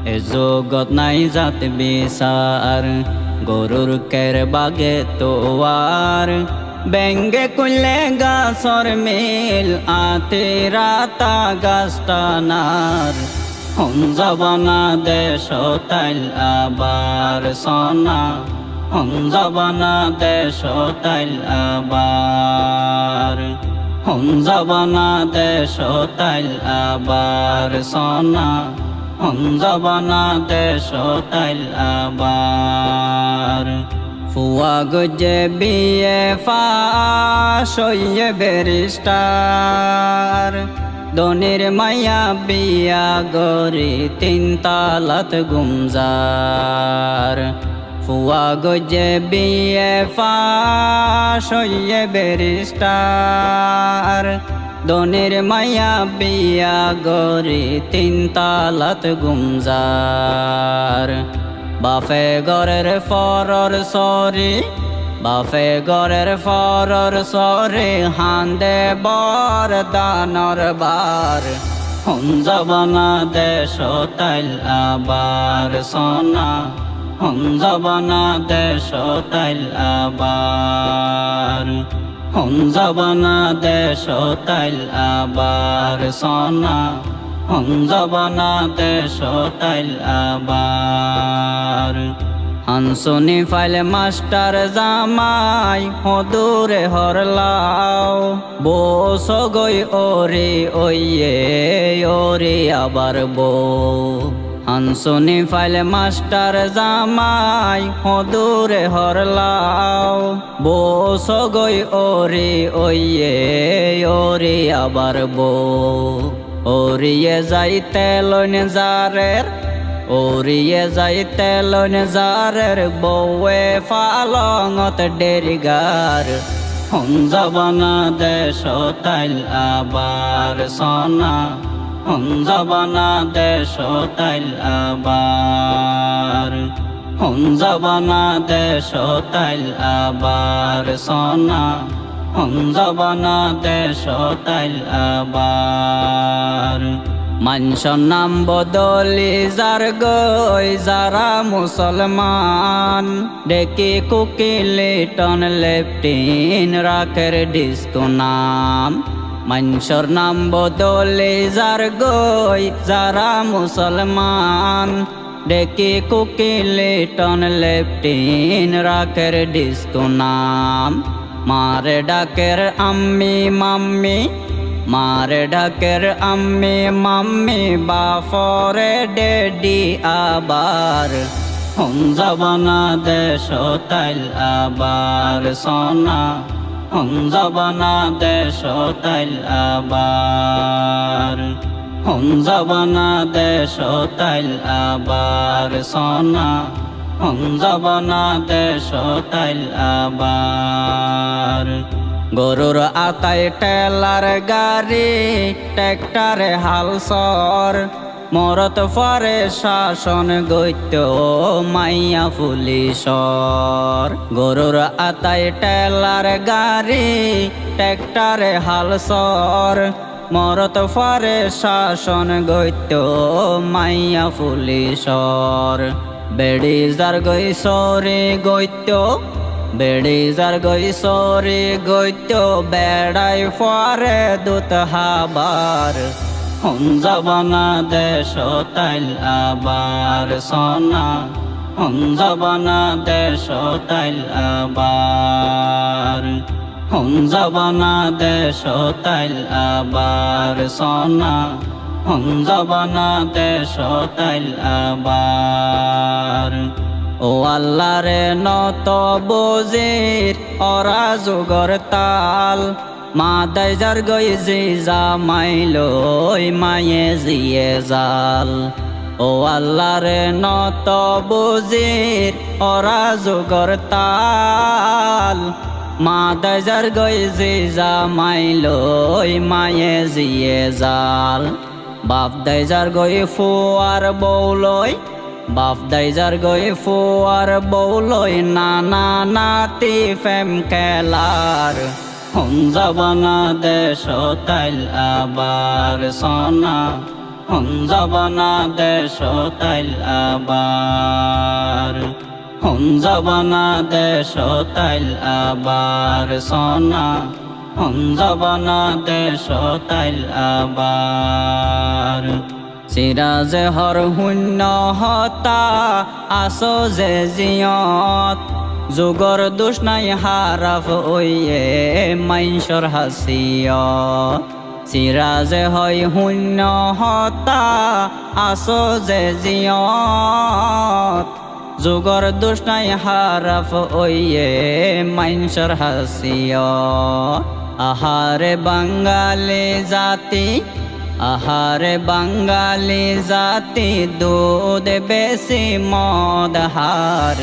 এ জগৎ নাই জাত বিচার গরুর কের বাগে তোয়ার বেঙ্গে কুলে গাছর মিল আতে রাতা গাছটানার হন জবানা দেশ তাইল আবার সোনা হন জবানা দেশ তাইল আবার হন জবানা দেশ তাইল আবার সোনা হন জবানা দেশ তাইল আবার ফুয়া গজে বিয়ে ফাশ হইয়ে ব্যারিস্টার দনির মায়া বিয়া গরি তিন তালাত গুমজার ফুয়া গজে বিয়ে ফাশ হইয়ে ব্যারিস্টার দনির মায়া বিয়া গরি তিন তালাত গুমজার বাফে গরের ফরর সরি বাফে গরের ফরর সরি হান্দে বর দানর বার হন জবানা দেশ তাইল আবার সোনা হন জবানা দেশ তাইল আবার হন জবানা দেশ তাইল আবার সোনা হন জবানা দেশ তাইল আবার হানসুনি ফাইল মাস্টার জামাই হদুরে হরলাও বস গই ওরে ওইয়ে ওরে আবার বউ হানসুনি ফাইল মাস্টার জামাই হদুরে হরলাও বস গই ওরে ওইয়ে ওরে আবার বউ ওরিয়ে যাইতে লইন জারের ওরিয়ে যাইতে লইন জারের বউয়ে ফালঙত ডেরিগার হন জবানা দেশ তাইল আবার সোনা হন জবানা দেশ তাইল আবার হন জবানা দেশ তাইল আবার সোনা হন জবানা দেশ তাইল আবার মানুষের নাম বদলি যার গই যারা মুসলমান ডেকে কুকিলে টন লেফটিন রাখের ডিস্কো নাম মানুষের নাম বদলি যার গই যারা মুসলমান ডেকে কুকিলে টন লেফটিন রাখের ডিস্কো নাম মারে ডাকের আম্মি মাম্মি মারে ডাকের আম্মি মাম্মি বাফরে ডেডি আবার হন জবানা দেশ তাইল আবার সোনা হন জবানা দেশ তাইল আবার হন জবানা দেশ তাইল আবার সোনা হন জবানা দেশ তাইল আবার গরুর আতায় টেলার গাড়ি ট্রেক্টরে হালসর মরত ফরে শাসন গৈত্য মাইয়া পুলিশর গরুর আতায় টেলার গাড়ি ট্রেক্টরে হালসর মরত ফরে শাসন গৈত্য মাইয়া পুলিশর বেড়ি যার গই সরে গৈত্য বেড়ি যার গই সরে গৈত্য বেড়াই ফরে দুত হাবার হন জবানা দেশ তাইল আবার সোনা হন জবানা দেশ তাইল আবার হন জবানা দেশ তাইল আবার সোনা হন জবানা দেশ তাইল আবার ও আল্লাহ রে নত বজির অরা যুগর তাল মা দাইজার গই জি জামাইলই মায়ে জিয়ে জাল ও আল্লাহ রে নত বজির অরা যুগর তাল মা দাইজার গই জি জামাইলই মায়ে জিয়ে জাল বাপ দাইজার গই ফুয়ার বউলই বাপ দাইজার গই ফুয়ার বউলই নানা নাতি ফেম খেলার হন জবানা দেশ তাইল আবার সোনা হঞ্জবনা দেশ তাইল আবার হঞ্জবনা দেশ তাইল আবার সোনা হঞ্জবনা দেশ তাইল আবার সিরাজে হর শূন্য হতা আছো যে জিয়ত যুগর দুষ নাই হারাফ ওয়ে মাইনসর হাসিয়ত সিরাজে হয় শূন্য হতা আছো যে জিয়ত যুগর দুষ নাই হারাফ ওয়ে মাইনসর হাসিয়ত আহারে বাঙালি জাতি আহারে বাঙালি জাতি দুধ বেশি মদ হার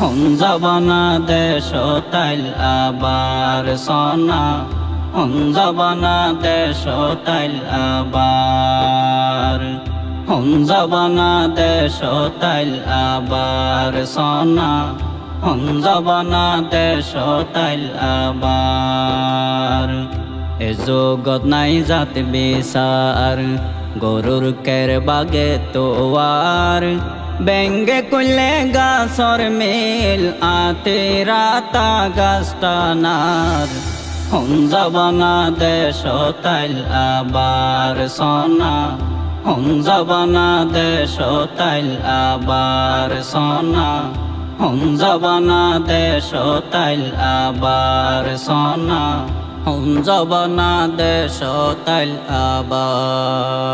হঞ্জবনা দেশ তাইল আবার সোনা হঞ্জবনা দেশ তাইল আবার হঞ্জবনা দেশ তাইল আবার সোনা হঞ্জবনা দেশ তাইল আবার এ জগৎ নাই জাত বিচার গরুর কের বাগে তোয়ার বেঙ্গে কুলে গাছর মিল আতে রাতা গাছটানার হঞ্জবনা দেশ তাইল আবার সোনা হঞ্জবনা দেশ তাইল আবার সোনা হঞ্জবনা দেশ তাইল আবার সোনা হঞ্জবনা দেশ তাইল আবার